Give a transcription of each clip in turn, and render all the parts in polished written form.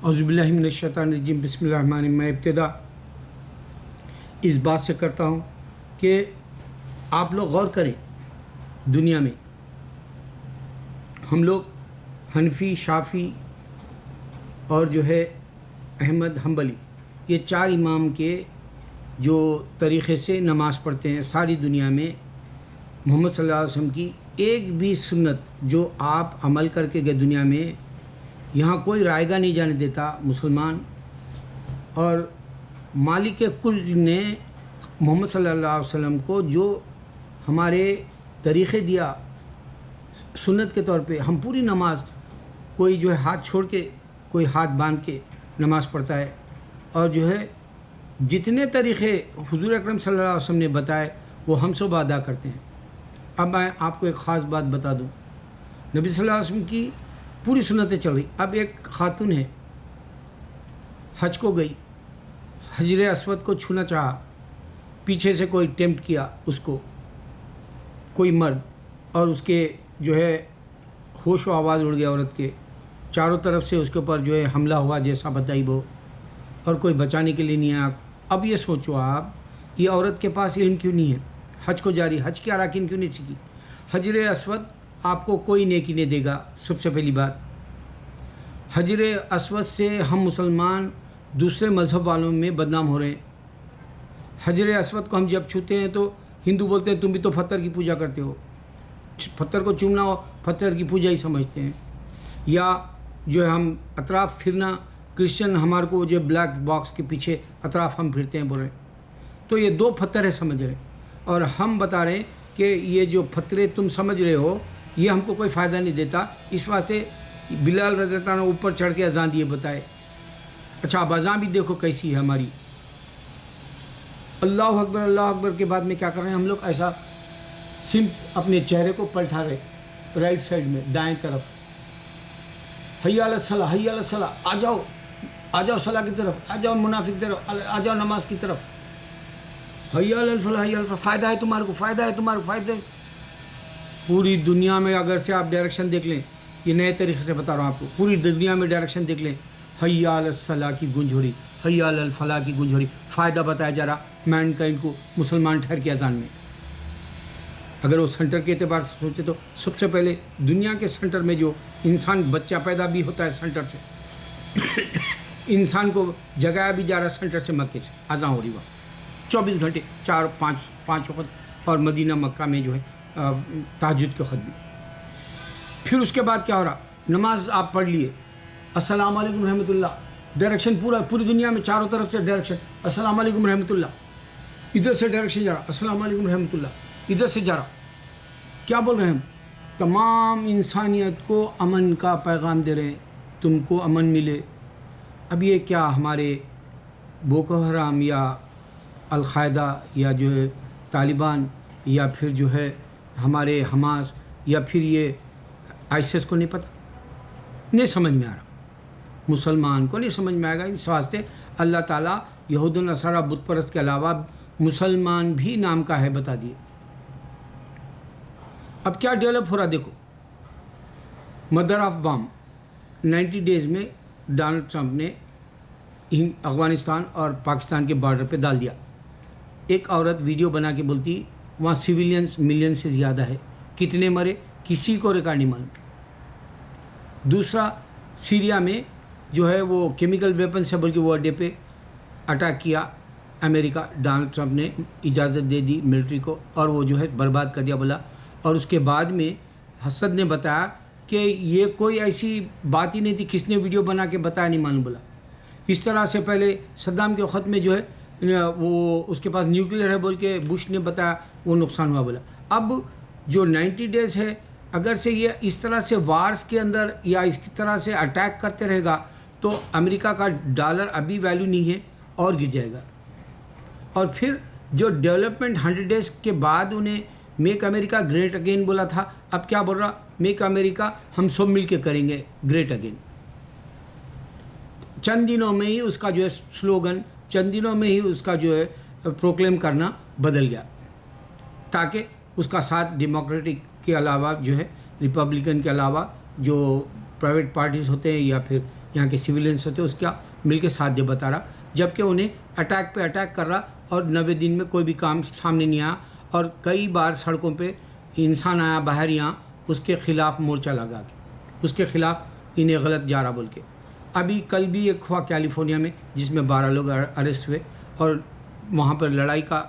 اعوذ باللہ من الشیطان الرجیم بسم اللہ الرحمن الرحیم۔ میں ابتدا اس بات سے کرتا ہوں کہ آپ لوگ غور کریں، دنیا میں ہم لوگ حنفی، شافعی اور جو ہے احمد حنبلی، یہ چار امام کے جو طریقے سے نماز پڑھتے ہیں، ساری دنیا میں محمد صلی اللہ علیہ وسلم کی ایک بھی سنت جو آپ عمل کر کے گئے دنیا میں، یہاں کوئی رائے گاہ نہیں جانے دیتا مسلمان۔ اور مالک کل نے محمد صلی اللہ علیہ وسلم کو جو ہمارے طریقے دیا سنت کے طور پہ، ہم پوری نماز، کوئی جو ہے ہاتھ چھوڑ کے، کوئی ہاتھ باندھ کے نماز پڑھتا ہے، اور جو ہے جتنے طریقے حضور اکرم صلی اللہ علیہ وسلم نے بتائے وہ ہم سب ادا کرتے ہیں۔ اب میں آپ کو ایک خاص بات بتا دوں، نبی صلی اللہ علیہ وسلم کی پوری سنتیں چل رہی۔ اب ایک خاتون ہے، حج کو گئی، حجر اسود کو چھونا چاہا، پیچھے سے کوئی ٹیمپٹ کیا اس کو، کوئی مرد، اور اس کے جو ہے ہوش و آواز اڑ گیا عورت کے، چاروں طرف سے اس کے اوپر جو ہے حملہ ہوا جیسا بتائی وہ، اور کوئی بچانے کے لیے نہیں آیا۔ اب یہ سوچو آپ، یہ عورت کے پاس علم کیوں نہیں ہے؟ حج کو جاری، حج کے اراکین کیوں نہیں سیکھی؟ حجر اسود آپ کو کوئی نیکی نہیں دے گا۔ سب سے پہلی بات، حجر اسود سے ہم مسلمان دوسرے مذہب والوں میں بدنام ہو رہے ہیں۔ حجر اسود کو ہم جب چھوتے ہیں تو ہندو بولتے ہیں تم بھی تو پتھر کی پوجا کرتے ہو، پتھر کو چومنا ہو پتھر کی پوجا ہی سمجھتے ہیں۔ یا جو ہے ہم اطراف پھرنا، کرسچن ہمارے کو جو بلیک باکس کے پیچھے اطراف ہم پھرتے ہیں بول رہے ہیں، تو یہ دو پتھر ہے سمجھ رہے ہیں، اور ہم بتا رہے ہیں کہ یہ جو پتھرے تم سمجھ رہے ہو یہ ہم کو کوئی فائدہ نہیں دیتا۔ اس واسطے بلال رضی اللہ عنہ اوپر چڑھ کے اذان دیے بتائے۔ اچھا اب اذان بھی دیکھو کیسی ہے ہماری، اللہ اکبر اللہ اکبر کے بعد میں کیا کر رہے ہیں ہم لوگ؟ ایسا سمت اپنے چہرے کو پلٹا رہے رائٹ سائڈ میں، دائیں طرف، حی علی الصلاۃ حی علی الصلاۃ، آ جاؤ صلاح کی طرف، آ جاؤ منافق کی طرف، آ جاؤ نماز کی طرف، حی علی الفلاح حی علی الفلاح، فائدہ ہے تمہارے کو، فائدہ ہے تمہارے کو، فائدہ ہے۔ پوری دنیا میں اگر سے آپ ڈائریکشن دیکھ لیں، یہ نئے طریقے سے بتا رہا ہوں آپ کو، پوری دنیا میں ڈائریکشن دیکھ لیں، حی علی الصلاح کی گونج ہو رہی، حی علی الفلاح کی گونج ہو رہی، فائدہ بتایا جا رہا مین کائنڈ کو، مسلمان ٹھہر کے اذان میں۔ اگر وہ سینٹر کے اعتبار سے سوچے تو سب سے پہلے دنیا کے سینٹر میں جو انسان بچہ پیدا بھی ہوتا ہے سینٹر سے، انسان کو جگایا بھی جا رہا سینٹر سے، مکے سے اذان ہو رہی وہاں 24 گھنٹے، 4-5 وقت، اور مدینہ مکہ میں جو ہے تہجد کے خط بھی۔ پھر اس کے بعد کیا ہو رہا؟ نماز آپ پڑھ لیے، السلام علیکم رحمۃ اللہ، ڈائریکشن پوری دنیا میں چاروں طرف سے ڈائریکشن، السلام علیکم رحمۃ اللہ، ادھر سے ڈائریکشن جا رہا، السلام علیکم رحمۃ اللہ، ادھر سے جا رہا۔ کیا بول رہے ہیں ہم؟ تمام انسانیت کو امن کا پیغام دے رہے ہیں، تم کو امن ملے۔ اب یہ کیا ہمارے بوکو حرام یا القاعدہ یا جو ہے طالبان یا پھر جو ہے ہمارے حماس یا پھر یہ آئیسس کو نہیں پتہ، نہیں سمجھ میں آ رہا، مسلمان کو نہیں سمجھ میں آئے گا۔ اس واسطے اللہ تعالیٰ یہود و نصارہ بت پرست کے علاوہ مسلمان بھی نام کا ہے بتا دیے۔ اب کیا ڈیولپ ہو رہا دیکھو، مدر آف بام 90 ڈیز میں ڈونلڈ ٹرمپ نے افغانستان اور پاکستان کے بارڈر پہ ڈال دیا۔ ایک عورت ویڈیو بنا کے بولتی وہاں سویلینس ملین سے زیادہ ہے، کتنے مرے کسی کو ریکارڈ نہیں معلوم۔ دوسرا، سیریا میں جو ہے وہ کیمیکل ویپن سے بلکہ وہ اڈے پہ اٹیک کیا امریکہ، ڈونلڈ ٹرمپ نے اجازت دے دی ملٹری کو، اور وہ جو ہے برباد کر دیا بولا۔ اور اس کے بعد میں حسد نے بتایا کہ یہ کوئی ایسی بات ہی نہیں تھی، کس نے ویڈیو بنا کے بتایا نہیں معلوم بولا۔ اس طرح سے پہلے صدام کے وقت میں جو ہے وہ اس کے پاس نیوکلیئر ہے بول کے بش نے بتایا، وہ نقصان ہوا بولا۔ اب جو 90 ڈیز ہے، اگر سے یہ اس طرح سے وارز کے اندر یا اس طرح سے اٹیک کرتے رہے گا تو امریکہ کا ڈالر ابھی ویلیو نہیں ہے اور گر جائے گا۔ اور پھر جو ڈیولپمنٹ 100 ڈیز کے بعد انہیں میک امریکہ گریٹ اگین بولا تھا، اب کیا بول رہا؟ میک امریکہ ہم سب مل کے کریں گے گریٹ اگین۔ چند دنوں میں ہی اس کا جو ہے سلوگن، چند دنوں میں ہی اس کا جو ہے پروکلیم کرنا بدل گیا، تاکہ اس کا ساتھ ڈیموکریٹک کے علاوہ جو ہے ریپبلکن کے علاوہ جو پرائیویٹ پارٹیز ہوتے ہیں یا پھر یہاں کے سویلینس ہوتے اس کا مل کے ساتھ دے بتا رہا، جبکہ انہیں اٹیک پہ اٹیک کر رہا اور 90 دن میں کوئی بھی کام سامنے نہیں آیا، اور کئی بار سڑکوں پہ انسان آیا باہر یہاں اس کے خلاف مورچہ لگا کے، اس کے خلاف انہیں غلط جا رہا بول کے۔ ابھی کل بھی ایک ہوا کیلیفورنیا میں جس میں 12 لوگ اریسٹ ہوئے اور وہاں پر لڑائی کا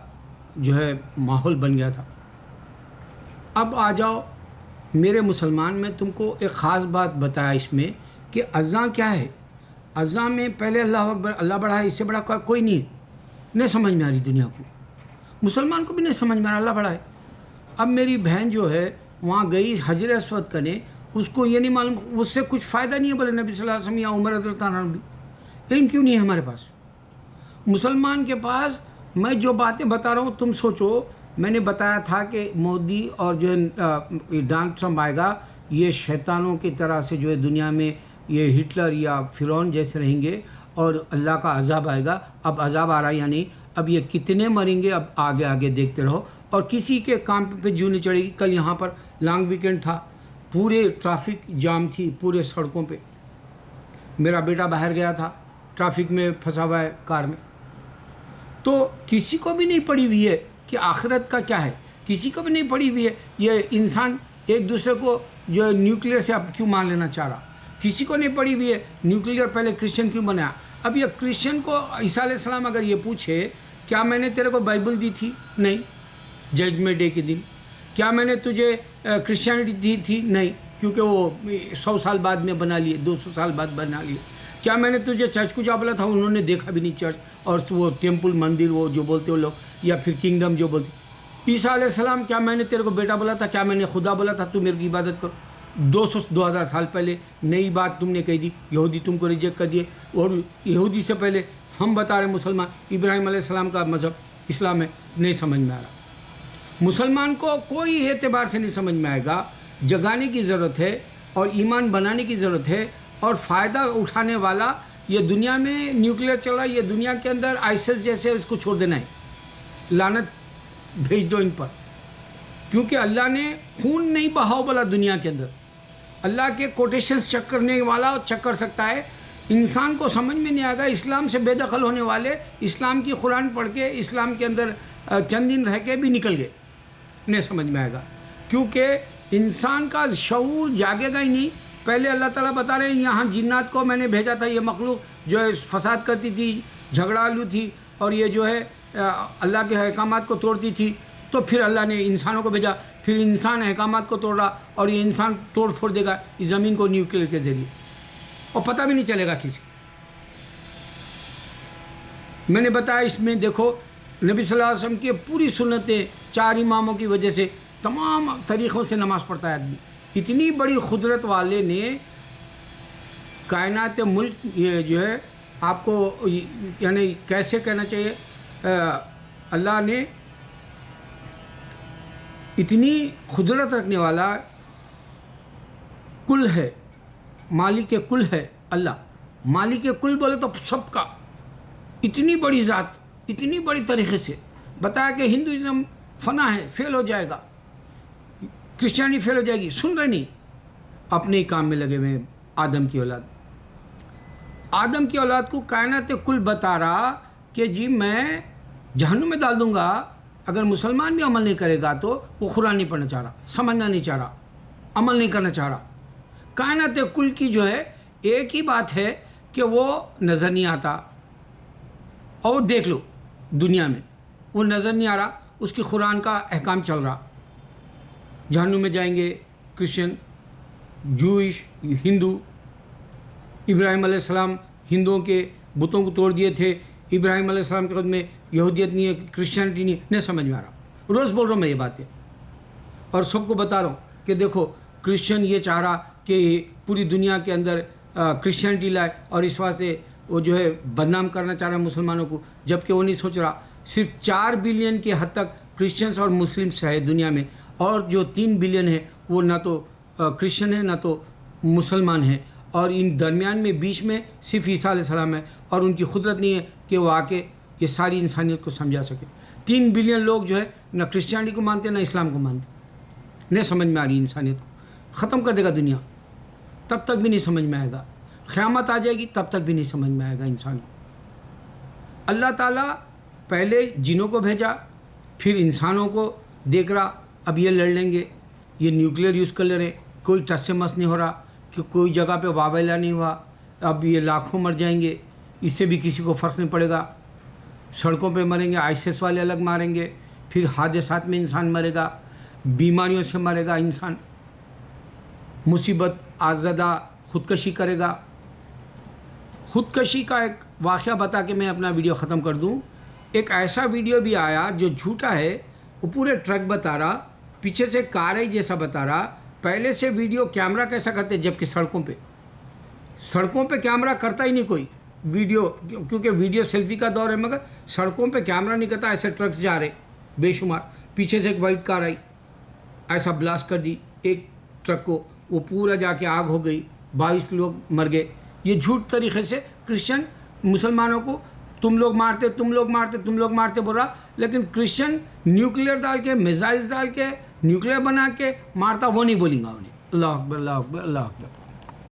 جو ہے ماحول بن گیا تھا۔ اب آ جاؤ میرے مسلمان، میں تم کو ایک خاص بات بتایا اس میں کہ اذان کیا ہے۔ اذان میں پہلے اللہ اکبر، اللہ بڑا ہے، اس سے بڑا کوئی نہیں ہے، نہیں سمجھ میں آ رہی دنیا کو، مسلمان کو بھی نہیں سمجھ میں آ رہا اللہ بڑا ہے۔ اب میری بہن جو ہے وہاں گئی حجر اسود کرنے، اس کو یہ نہیں معلوم، اس سے کچھ فائدہ نہیں ہے بولے نبی صلی اللہ علیہ وسلم یا عمر رضی اللہ عنہ بھی، علم کیوں نہیں ہے ہمارے پاس مسلمان کے پاس۔ میں جو باتیں بتا رہا ہوں تم سوچو، میں نے بتایا تھا کہ مودی اور جو ہے ڈونلڈ ٹرمپ آئے گا، یہ شیطانوں کی طرح سے جو ہے دنیا میں یہ ہٹلر یا فرعون جیسے رہیں گے اور اللہ کا عذاب آئے گا۔ اب عذاب آ رہا ہے یا نہیں، اب یہ کتنے مریں گے اب آگے آگے دیکھتے رہو، اور کسی کے کام پہ جو نہیں چڑھے گی۔ کل یہاں پر لانگ ویکنڈ تھا، پورے ٹرافک جام تھی پورے سڑکوں پہ، میرا بیٹا باہر گیا تھا ٹرافک میں پھنسا ہوا ہے کار میں، تو کسی کو بھی نہیں پڑی ہوئی ہے کہ آخرت کا کیا ہے، کسی کو بھی نہیں پڑی ہوئی ہے یہ انسان ایک دوسرے کو جو ہے نیوکلیئر سے اب کیوں مان لینا چاہ رہا، کسی کو نہیں پڑی ہوئی ہے نیوکلیئر پہلے کرسچن کیوں بنایا۔ اب یہ کرسچن کو عیسیٰ علیہ السلام اگر یہ پوچھے کیا میں نے تیرے کو بائبل دی تھی؟ نہیں، ججمنٹ ڈے کے دن۔ کیا میں نے تجھے کرسچینٹی دی تھی؟ نہیں، کیونکہ وہ 100 سال بعد میں بنا لیے، 200 سال بعد بنا لیے۔ کیا میں نے تجھے چرچ کو جا بولا تھا؟ انہوں نے دیکھا بھی نہیں چرچ اور وہ ٹیمپل مندر وہ جو بولتے وہ لوگ، یا پھر کنگڈم جو بولتے۔ عیسیٰ علیہ السلام کیا میں نے تیرے کو بیٹا بولا تھا؟ کیا میں نے خدا بولا تھا تو میرے کی عبادت کرو؟ 2000 سال پہلے نئی بات تم نے کہی دی، یہودی تم کو ریجیکٹ کر دیے، اور یہودی سے پہلے ہم بتا رہے ہیں مسلمان ابراہیم علیہ السلام کا مذہب اسلام ہے، نہیں سمجھ میں آ رہا۔ مسلمان کو کوئی اعتبار سے نہیں سمجھ میں آئے گا، جگانے کی ضرورت ہے اور ایمان بنانے کی ضرورت ہے، اور فائدہ اٹھانے والا یہ دنیا میں نیوکلیئر چل رہا ہے، یہ دنیا کے اندر آئیسس جیسے اس کو چھوڑ دینا ہے، لعنت بھیج دو ان پر، کیونکہ اللہ نے خون نہیں بہاؤ بولا دنیا کے اندر۔ اللہ کے کوٹیشنز چیک کرنے والا چیک کر سکتا ہے، انسان کو سمجھ میں نہیں آئے گا۔ اسلام سے بے دخل ہونے والے اسلام کی قرآن پڑھ کے اسلام کے اندر چند دن رہ کے بھی نکل گئے، نہیں سمجھ میں آئے گا، کیونکہ انسان کا شعور جاگے گا ہی نہیں۔ پہلے اللہ تعالیٰ بتا رہے ہیں یہاں جنات کو میں نے بھیجا تھا، یہ مخلوق جو ہے فساد کرتی تھی، جھگڑالو تھی، اور یہ جو ہے اللہ کے احکامات کو توڑتی تھی، تو پھر اللہ نے انسانوں کو بھیجا، پھر انسان احکامات کو توڑ رہا، اور یہ انسان توڑ پھوڑ دے گا اس زمین کو نیوکلیئر کے ذریعے، اور پتہ بھی نہیں چلے گا کسی۔ میں نے بتایا اس میں دیکھو نبی صلی اللہ علیہ وسلم کی پوری سنتیں 4 اماموں کی وجہ سے تمام طریقوں سے نماز پڑھتا ہے آدمی۔ اتنی بڑی قدرت والے نے کائنات ملک یہ جو ہے آپ کو یعنی کیسے کہنا چاہیے، اللہ نے اتنی قدرت رکھنے والا کل ہے، مالک کل ہے اللہ، مالک کل بولے تو سب کا، اتنی بڑی ذات، اتنی بڑی طریقے سے بتایا کہ ہندوازم فنا ہے، فیل ہو جائے گا، کرسچینٹی فیل ہو جائے گی، سن رہے نہیں، اپنے ہی کام میں لگے ہوئے ہیں۔ آدم کی اولاد کو کائنات کل بتا رہا کہ جی میں جہنم میں ڈال دوں گا اگر مسلمان بھی عمل نہیں کرے گا، تو وہ قرآن نہیں پڑھنا چاہ رہا، سمجھنا نہیں چاہ رہا، عمل نہیں کرنا چاہ رہا۔ کائنات کل کی جو ہے ایک ہی بات ہے کہ وہ نظر نہیں آتا، اور دیکھ لو دنیا میں وہ نظر نہیں آ رہا، اس کی قرآن کا احکام چل رہا، جہنم میں جائیں گے کرسچن، جوئش، ہندو۔ ابراہیم علیہ السلام ہندوؤں کے بتوں کو توڑ دیے تھے، ابراہیم علیہ السلام کے خود میں یہودیت نہیں ہے، کرسچینٹی نہیں سمجھ میں آ رہا۔ روز بول رہا ہوں میں یہ باتیں، اور سب کو بتا رہا ہوں کہ دیکھو کرسچن یہ چاہ رہا کہ پوری دنیا کے اندر کرسچینٹی لائے، اور اس واسطے وہ جو ہے بدنام کرنا چاہ رہا ہے مسلمانوں کو، جبکہ وہ نہیں سوچ رہا صرف 4 بلین کے حد تک کرسچنس اور مسلمس ہے دنیا میں، اور جو 3 بلین ہے وہ نہ تو کرسچن ہے نہ تو مسلمان ہیں، اور ان درمیان میں بیچ میں صرف عیسیٰ علیہ السلام ہے، اور ان کی قدرت نہیں ہے کہ وہ آ کے یہ ساری انسانیت کو سمجھا سکے۔ 3 بلین لوگ جو ہے نہ کرسچینٹی کو مانتے نہ اسلام کو مانتے، نہیں سمجھ میں آ رہی انسانیت کو، ختم کر دے گا دنیا، تب تک بھی نہیں سمجھ میں آئے گا۔ قیامت آ جائے گی تب تک بھی نہیں سمجھ میں آئے گا انسان کو. اللہ تعالیٰ پہلے جنوں کو بھیجا، پھر انسانوں کو دیکھ رہا اب یہ لڑ لیں گے، یہ نیوکلیر یوز کر لے رہے، کوئی ٹس سے مس نہیں ہو رہا کہ کوئی جگہ پہ واویلا نہیں ہوا، اب یہ لاکھوں مر جائیں گے، اس سے بھی کسی کو فرق نہیں پڑے گا. سڑکوں پہ مریں گے، آئسس والے الگ ماریں گے، پھر حادثات میں انسان مرے گا، بیماریوں سے مرے گا انسان، مصیبت آزادہ خودکشی کرے گا. خودکشی کا ایک واقعہ بتا کے میں اپنا ویڈیو ختم کر دوں. ایک ایسا ویڈیو بھی آیا جو جھوٹا ہے، وہ پورے ٹرک بتا رہا، پیچھے سے کار ہی جیسا بتا رہا. پہلے سے ویڈیو کیمرہ کیسا کرتے جبکہ سڑکوں پہ کیمرہ کرتا ہی نہیں کوئی ویڈیو، کیونکہ ویڈیو سیلفی کا دور ہے، مگر سڑکوں پہ کیمرہ نہیں کرتا. ایسے ٹرکس جا رہے بے شمار، پیچھے سے ایک وائٹ کار آئی، ایسا بلاسٹ کر دی ایک ٹرک کو، وہ پورا جا کے آگ ہو گئی، 22 لوگ مر گئے. یہ جھوٹ طریقے سے کرسچن مسلمانوں کو تم لوگ مارتے بول رہا، لیکن کرسچن نیوکلیر ڈال کے، میزائلز ڈال کے، نیوکلیر بنا کے مارتا، وہ نہیں بولیں گا انہیں. اللہ اکبر اللہ اکبر اللہ اکبر.